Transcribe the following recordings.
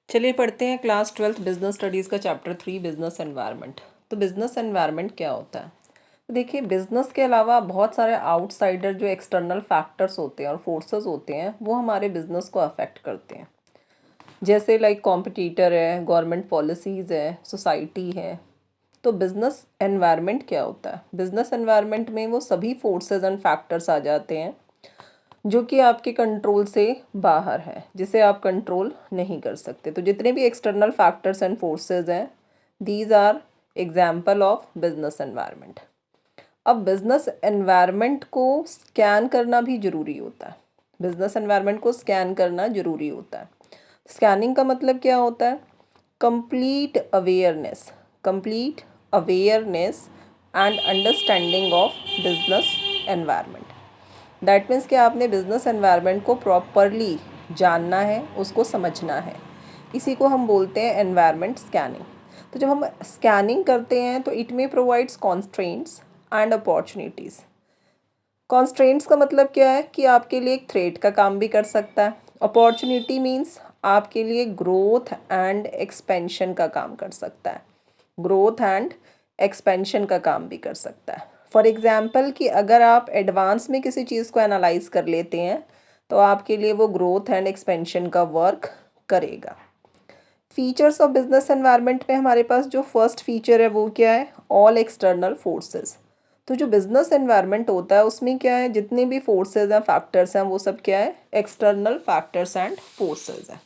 चलिए पढ़ते हैं क्लास 12th बिजनेस स्टडीज़ का चैप्टर 3 बिजनेस एनवायरनमेंट। तो बिजनेस एनवायरनमेंट क्या होता है? तो देखिए, बिजनेस के अलावा बहुत सारे आउटसाइडर जो एक्सटर्नल फैक्टर्स होते हैं और फोर्सेस होते हैं वो हमारे बिजनेस को अफेक्ट करते हैं। जैसे लाइक कॉम्पिटिटर है, गवर्नमेंट पॉलिसीज़ है, सोसाइटी है। तो बिजनेस एनवायरनमेंट क्या होता है? बिजनेस एनवायरनमेंट में वो सभी फोर्सेस एंड फैक्टर्स आ जाते हैं जो कि आपके कंट्रोल से बाहर है, जिसे आप कंट्रोल नहीं कर सकते। तो जितने भी एक्सटर्नल फैक्टर्स एंड फोर्सेस हैं, these are example of business environment. अब बिजनेस एनवायरनमेंट को स्कैन करना भी ज़रूरी होता है। बिजनेस एनवायरनमेंट को स्कैन करना ज़रूरी होता है। स्कैनिंग का मतलब क्या होता है? Complete awareness, complete awareness and understanding of business environment. That means कि आपने बिजनेस एनवायरनमेंट को प्रॉपरली जानना है, उसको समझना है। इसी को हम बोलते हैं एनवायरनमेंट स्कैनिंग। तो जब हम स्कैनिंग करते हैं तो it may provides constraints and opportunities. Constraints का मतलब क्या है कि आपके लिए एक थ्रेट का काम भी कर सकता है। अपॉर्चुनिटी मीन्स आपके लिए ग्रोथ एंड एक्सपेंशन का काम कर सकता है। ग्रोथ एंड एक्सपेंशन का काम भी कर सकता है। फॉर एग्जाम्पल कि अगर आप एडवांस में किसी चीज़ को एनालाइज कर लेते हैं तो आपके लिए वो ग्रोथ एंड एक्सपेंशन का वर्क करेगा। फीचर्स ऑफ बिजनेस एनवायरनमेंट में हमारे पास जो फर्स्ट फीचर है वो क्या है? All external forces. तो जो बिजनेस एनवायरनमेंट होता है उसमें क्या है, जितने भी फोर्सेस हैं, फैक्टर्स हैं, वो सब क्या है? एक्सटर्नल फैक्टर्स एंड फोर्सेस हैं।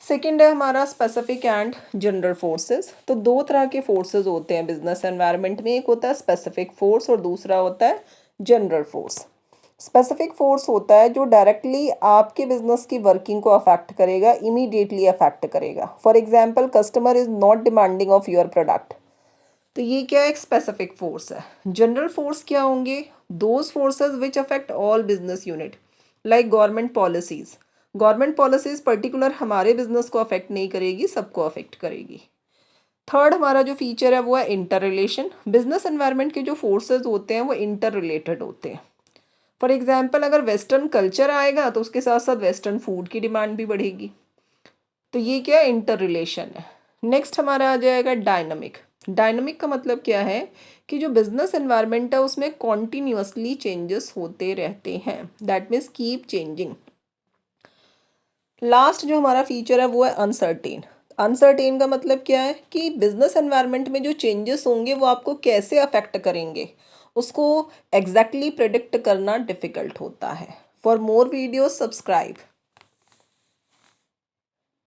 सेकेंड है हमारा स्पेसिफिक एंड जनरल फोर्सेस। तो दो तरह के फोर्सेस होते हैं बिजनेस एनवायरनमेंट में, एक होता है स्पेसिफिक फोर्स और दूसरा होता है जनरल फोर्स। स्पेसिफिक फोर्स होता है जो डायरेक्टली आपके बिजनेस की वर्किंग को अफेक्ट करेगा, इमीडिएटली अफेक्ट करेगा। For example, customer is not demanding of your product. तो ये क्या एक स्पेसिफिक फोर्स है। जनरल फोर्स क्या होंगे? Those forces which affect all business unit, like government policies. Government policies particular हमारे बिजनेस को अफेक्ट नहीं करेगी, सबको अफेक्ट करेगी। थर्ड हमारा जो फीचर है वो है इंटर रिलेशन। बिजनेस एनवायरनमेंट के जो फोर्सेज होते हैं वो इंटर रिलेटेड होते हैं। फॉर एग्जाम्पल, अगर वेस्टर्न कल्चर आएगा तो उसके साथ साथ वेस्टर्न फूड की डिमांड भी बढ़ेगी। तो ये क्या इंटर रिलेशन है। नेक्स्ट हमारा आ जाएगा डायनामिक। डायनामिक का मतलब क्या है कि जो बिजनेस एनवायरनमेंट है उसमें कॉन्टिन्यूसली चेंजेस होते रहते हैं। That means keep changing. Last जो हमारा फीचर है वो है अनसर्टेन। अनसर्टेन का मतलब क्या है कि बिजनेस एनवायरनमेंट में जो चेंजेस होंगे वो आपको कैसे अफेक्ट करेंगे, उसको एग्जैक्टली प्रेडिक्ट करना डिफिकल्ट होता है। For more videos subscribe.